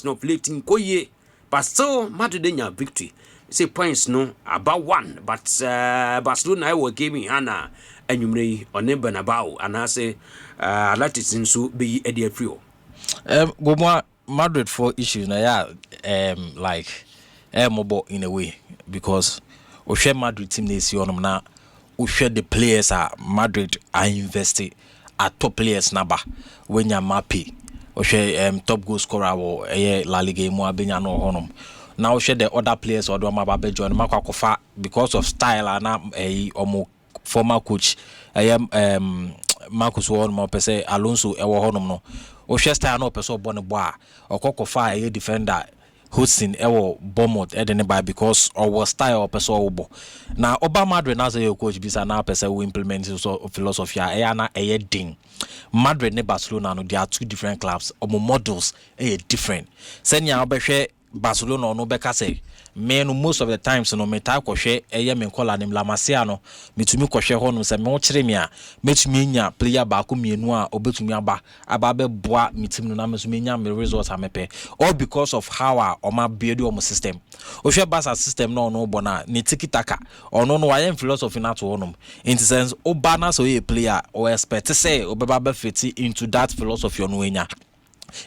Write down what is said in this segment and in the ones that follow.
no fleeting koye, but still Madrid victory. Say points no about one, but Barcelona I will give me Hannah and you may on Bernabeu and I say let it seem so be a dear free. Go more Madrid for issues na like mobile in a way because we share Madrid team this year na we share the players are Madrid are invested at top players naba when you mappy we share top goal scorer or La Liga mo abenya no honom. Now share the other players or do mababe join makwakofa because of style and omo former coach Marcus Won mo pese Alonso ewo honom no o share style no pese obone bo a okokofa defender hosting ewo Bournemouth by because our style pese obo na Oba Madrid na say your coach bisa na pese we implement so philosophy na ding Madrid ne Barcelona no they are two different clubs omo models different senya obehwe Barcelona no beka say me no most of the times no me ta kwhwe me nkola nim La Masia no metumi kwhwe ho no se me wo kire me a metumi nya player ba ko mienu a obetumi aba be boa metim no na metumi nya me results amepe all because of how o ma build your system o hwe Barca system no bona ni tiki taka ono no why philosophy na to honum in the sense o ba na so a player o expect say obeba be fit into that philosophy ono enya.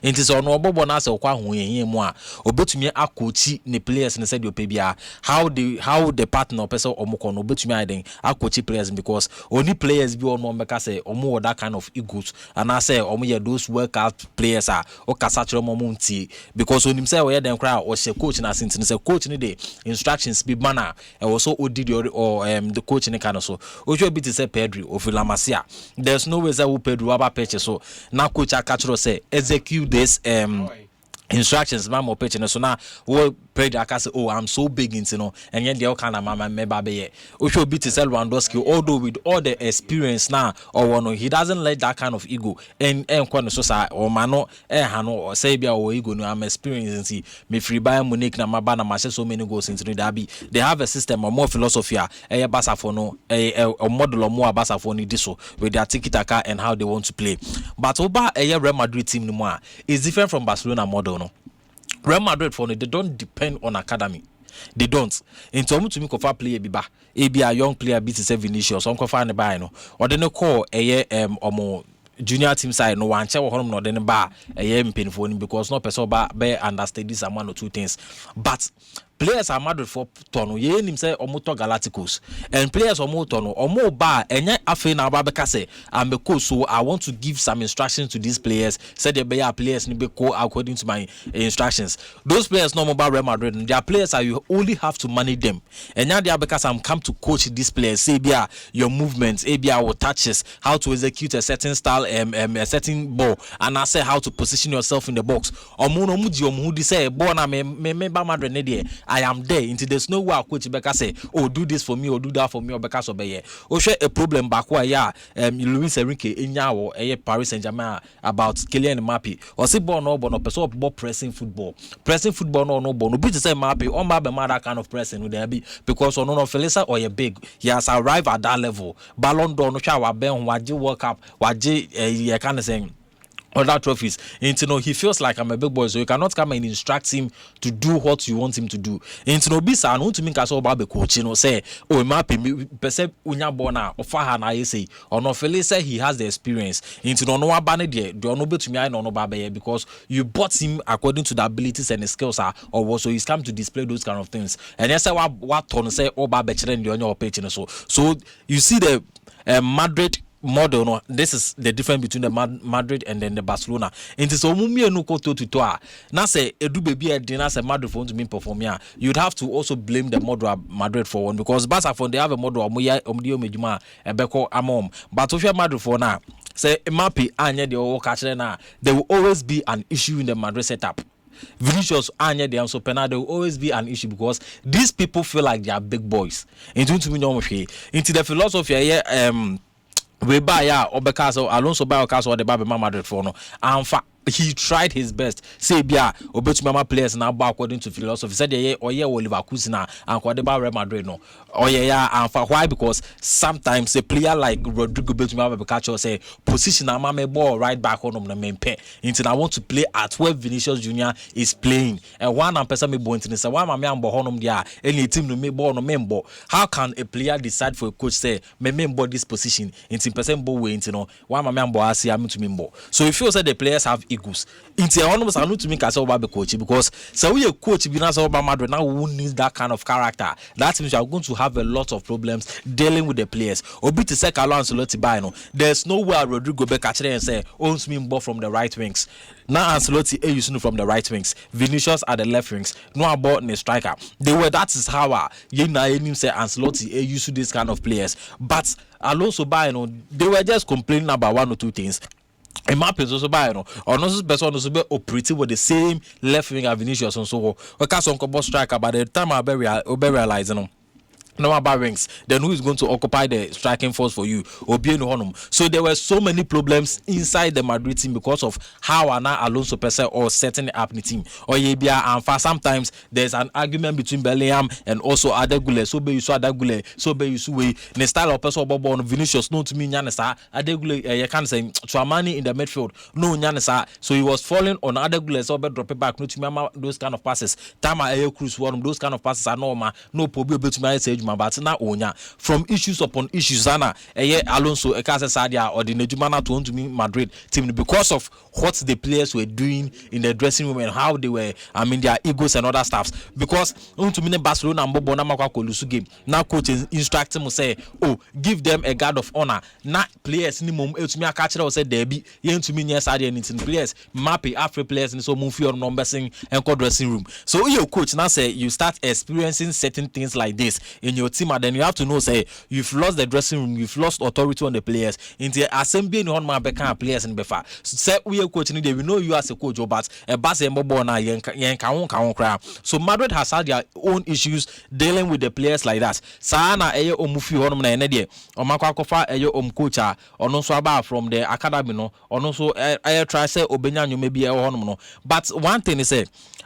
Inti so no obobo na se kwa hu yen mu a obetumi akochi ne players ne said opebia how the partner person omoko no obetumi aden akochi players because only players bi ono meka say omo that kind of egos and I say omo ye those workout players are o kasa kire mo nti because onim say we den kra o she coach na sentine say coach ne dey instructions be manner e was so odidi or the coach ne kind of so ojo bi to say Pedri of La Masia there's no way that we Pedro aba pitch so na coach akachiro say execute this instructions mama pitch so now we Pedro aka say oh I'm so big into no and yet the kind of mama meba be we should be to sell Lewandowski although with all the experience now or no he doesn't let that kind of ego and kwano so sa or mano hano or say bia or ego no I'm experiencing me free Bayern Munich na maba na match so many goals into the derby they have a system or more philosophy Barca for no a model or more Barca for ni diso with their tiki taka and how they want to play but oba Real Madrid team no more is different from Barcelona model no. Real Madrid for no, they don't depend on academy. They don't. In terms to me, kofa player biba, a young player beat Vinicius, some kofa ne buy no, or then call omo junior team side no one check no then bar painful because no person be understand this one or two things, but. Players are Madrid for tono ye nim say omoto Galacticos and players omoto no omo ba enye afi na ba beka say I'm a coach so I want to give some instructions to these players said they be players ni be go according to my instructions those players no about Real Madrid their players are you only have to manage them and now they are because I'm come to coach these players say bia your movements your touches how to execute a certain style a certain ball and I say how to position yourself in the box omo no mudi omo who say ball na me ba Madrid ne there I am there until there's no way coach Beka say oh do this for me or do that for me or Beka so be o share a problem back where Luis Enrique inyawo Paris Saint-Germain about Kylian Mbappe or say ball no person ball pressing football no ball no be to say Mbappe on ba that kind of pressing no there be because on no Felisa or big he has arrived at that level Ballon d'Or no sha wa ben waje World Cup waje you kind of saying other trophies and know he feels like I'm a big boy so you cannot come and instruct him to do what you want him to do and know bisa no to me ka so ba be coach you know say oh Mbappe perceive unya bona ofa ha na say or no feel say he has the experience and know no abane there do no betumi I no ba be because you bought him according to the abilities and the skills or so he's come to display those kind of things and yes say what turn say oba be chire ndi onye opage so you see the Madrid model no this is the difference between the Madrid and then the Barcelona into so mumie no ko to na say edu baby e na say Madrid for to mean perform here you'd have to also blame the model Madrid for one because Barca for they have a model omedjuma ebeko amom but if you Madrid for now say Mbappe anye the work actually na there will always be an issue in the Madrid setup. Vinicius anya they so penal there will always be an issue because these people feel like they are big boys into the philosophy we buy ya obeka so Alonso buy Okaso or the Madrid for no amfa he tried his best. Say bia obetumi players now according to philosophy. Said yeah or yeah Leverkusen and Kwadeba Real Madrid no. Oh yeah and for why? Because sometimes a player like Rodrigo betumi catch or say position am me ball right back on the main pair. Until I want to play at where Vinicius Junior is playing. And one and person me bo into say why my am bo honum dia any team no me ball no member. How can a player decide for a coach say me member this position into person bo way into no why my am bo asi am to member. So if you say the players have egos. Into almost I know to make us over the coach because so we a coach be not over Madrid now who needs that kind of character. That means you are going to have a lot of problems dealing with the players. Obi to say Carlo Ancelotti by no. There's no way Rodrigo be catch and say owns me ball from the right wings. Now Ancelotti using from the right wings. Vinicius at the left wings. No about the striker. They were that is how you know say Ancelotti used to this kind of players. But Alonso by no they were just complaining about one or two things. In my opinion, also by no, or no person also be operating with the same left wing as Vinicius and so on. Because on combo striker, by the time I be realizing. No about rings, then who is going to occupy the striking force for you? So there were so many problems inside the Madrid team because of how Ana Alonso person or setting up the team. Or and for sometimes there's an argument between Bellingham and also Adegule. So be you saw Adegule, so be you see the style of person on Vinicius no to me Nyanesa Adegule you can say Tchouaméni in the midfield no Nyanesa. So he was falling on Adegule so be drop it back no to me those kind of passes. Tama Cruz one those kind of passes are normal no problem between say but now onya from issues upon issues ana Alonso Ekase Sadia or the Nejumana to me Madrid team because of what the players were doing in the dressing room and how they were their egos and other stuffs because to me Barcelona and Bobo Namakwa Kolusu game now coach instruct him say give them a guard of honor na players ni mom etumi catch or say Debbie yen to me Sadia anything players mappy Afri players and so move your numbers in dressing room so your coach now say you start experiencing certain things like this in your team and then you have to know say you've lost the dressing room, you've lost authority on the players in the assembly on my back players in befa say we are coaching they we know you as a coach but a bass and so Madrid has had their own issues dealing with the players like that sana eye omufi honum na ene de omakwa kofa eye omcoacha ono so aba from the academy no ono so eye try say obenya nyo maybe honum no but one thing is say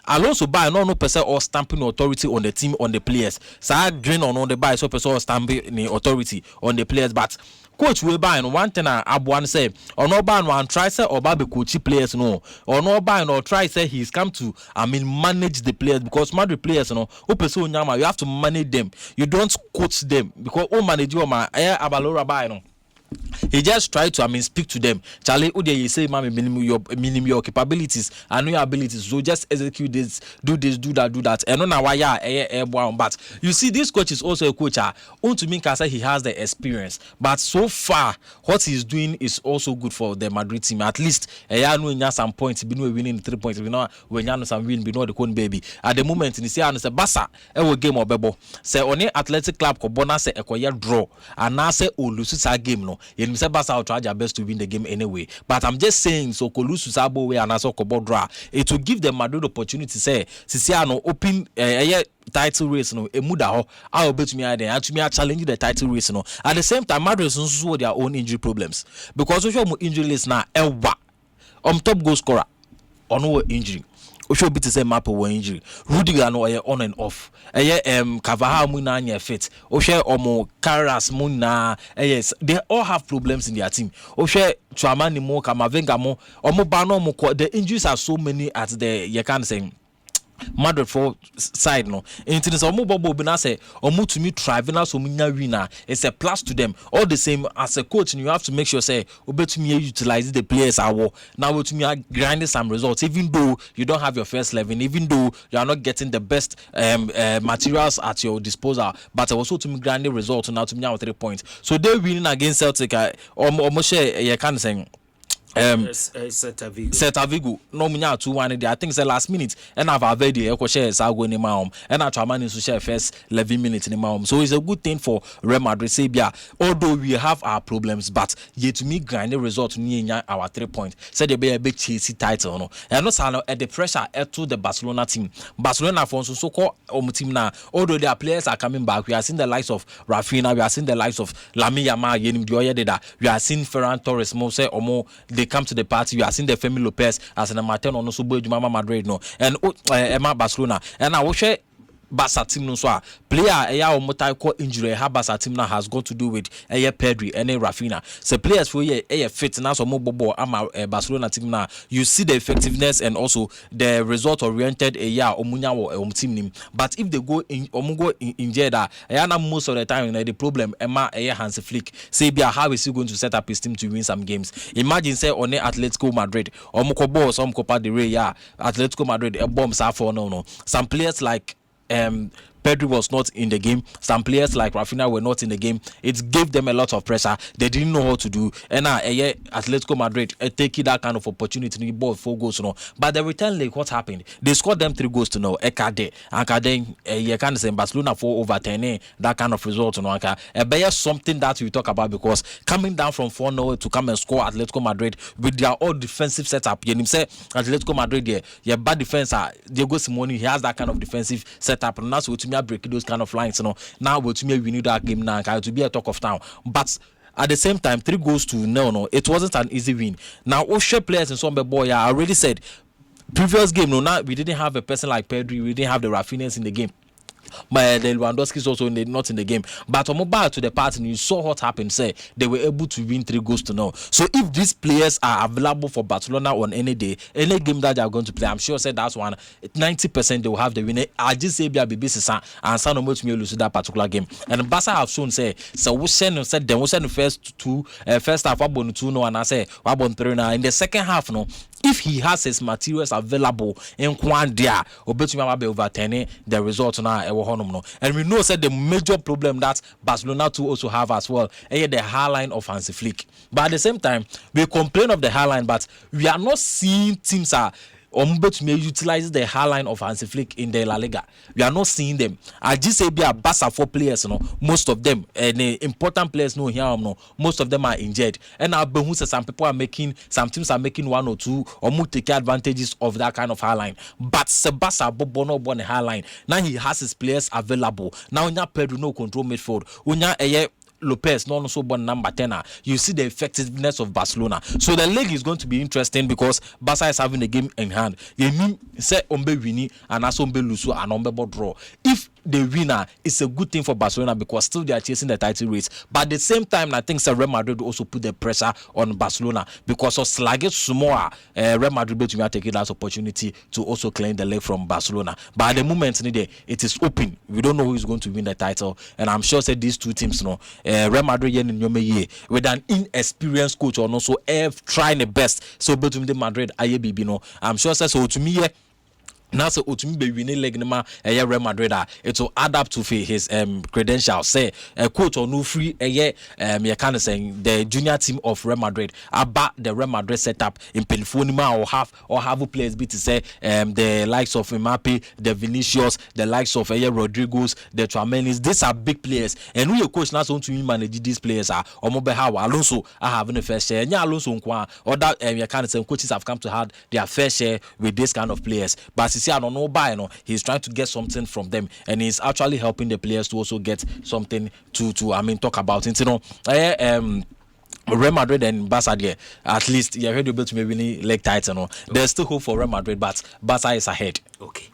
Alonso by no person or stamping authority on the team on the players. So I drain on the buy so person or stamping authority on the players. But coach will buy and one thing I want say or no ban one try say or baby coachy players no or no buy or try say he's come to manage the players because Madrid players no person you have to manage them. You don't coach them because manage you abalora buy no. He just tried to speak to them. Charlie, you say, minimum your capabilities and your abilities. So just execute this, do that. And on why but you see, this coach is also a coach. To me, can say he has the experience. But so far, what he's doing is also good for the Madrid team. At least, some points, winning 3 points. When some win, the cone baby. At the moment, in the say Basa, game or Bebo. Say only Athletic Club Kobona say a draw. And now say lose game no. You Mr. Basa will try their best to win the game anyway. But I'm just saying, so Kolusu Sabo way and also Kobo draw. It will give the Madrid opportunity say, Sisiano open title race no emuda I will bet me there and to me challenge the title race no. At the same time, Madrid also their own injury problems because we show injury list now. Top goal scorer on no injury. Osho bit say map one injury. Rudiger no on and off. Carvajal muna fit. Osho omo Carras muna. Yes, they all have problems in their team. Osho Tchouaméni mo Kamavinga mo omo bano mo the injuries are so many at the you can say Madrid for side no. Into this omo bobo bina say omo to me driving us omunya winner. It's a plus to them. All the same as a coach, you have to make sure say obe to me utilize the players are now to me grinding some results. Even though you don't have your first 11, even though you are not getting the best materials at your disposal, but also to me grinding results now to me out 3 points. So they winning against Celtic. Omo share you can say. Celta Vigo no munya 2-1 there. I think it's the last minute and I've already share Sago ni maum and I Tchouaméni to share first 11 minutes in maum. So it's a good thing for Real Madrid Sabia. Although we have our problems, but yet to me grind the result near our 3 points. Said they be a big chasey title no. And also at the pressure to the Barcelona team. Barcelona for so called team now. Although their players are coming back, we are seeing the likes of Rafinha, we are seeing the likes of Lamine Yamal, we are seeing Ferran Torres, Mose Omo. they come to the party. You are seeing the Femi Lopez as an amateur on also Mama Madrid no, and Emma Barcelona, and I wish Barca team no so player or multi-core injury how Barca team now has got to do with Pedri and Rafinha. So players for fit now so mobile Barcelona team now. You see the effectiveness and also the result oriented omunya team. But if they go in injured most of the time the problem Emma Hansi Flick say how is he going to set up his team to win some games? Imagine say on Atletico Madrid or Mokobo some Copa del Rey Atletico Madrid bombs are for no. Some players like Pedri was not in the game. Some players like Rafinha were not in the game. It gave them a lot of pressure. They didn't know what to do. And Atletico Madrid taking that kind of opportunity to ball 4 goals. But the return leg, what happened? They scored them 3 goals to no. Ekade, you can say Barcelona 4/10. That kind of result. Something that we talk about because coming down from 4-0 to come and score Atletico Madrid with their old defensive setup. You say Atletico Madrid, bad defense. Diego Simeone, he has that kind of defensive setup, and that's what to me break those kind of lines. Now we need that game now to be a talk of town, but at the same time 3 goals to no, it wasn't an easy win. Now Oshe players in some boy, I already said previous game, now we didn't have a person like Pedri, we didn't have the Rafinhas in the game. But the Lewandowski is also not in the game. But on mobile to the party, you saw what happened. Say they were able to win 3 goals to no. So if these players are available for Barcelona on any day, any game that they are going to play, I'm sure said that's one 90% they will have the winner. I just say BBC and San Omot may lose that particular game. And Barca have shown say so we send said them we send the first half about 2 and I say about 3 now in the second half no. If he has his materials available in Kwandia, or between be over 10, the result now. And we know said the major problem that Barcelona too also have as well, the high line of Hansi Flick. But at the same time, we complain of the high line, but we are not seeing teams may utilize the high line of Hansi Flick in the La Liga. We are not seeing them. I just say be a Barca 4 players, most of them, and important players here, most of them are injured. And now some people are making, some teams are making 1 or 2 or more take advantages of that kind of high line. But Sebasa Bobono born a high line. Now he has his players available. Now Pedro no control midfield. Lopez, not also born number 10. You see the effectiveness of Barcelona. So the league is going to be interesting because Barca is having a game in hand. You mean say Ombe Wini and also Ombe Lusu and Ombe draw. If the winner is a good thing for Barcelona because still they are chasing the title race. But at the same time, I think Real Madrid also put the pressure on Barcelona because of sluggish Samoa. Real Madrid will take that opportunity to also claim the leg from Barcelona. But at the moment, it is open. We don't know who is going to win the title, and I'm sure that these two teams, Real Madrid with an inexperienced coach or also trying the best. So between the Madrid, I'm sure so to me. Now so Otumi winning leg nema Real Madrid it will add up to his credentials. Say quote or no free you can say the junior team of Real Madrid about the Real Madrid setup in Pelifonima or have players be to say the likes of Mbappe, the Vinicius, the likes of Rodriguez, the Tchouaménis. These are big players, and we coach now to manage these players are Alonso are having a fair share. Alonso or that you can say coaches have come to have their fair share with this kind of players, but I don't know he's trying to get something from them, and he's actually helping the players to also get something to talk about it. Real Madrid and Barca there, at least you heard able to maybe leg title. There's still hope for Real Madrid, but Barca is ahead. Okay.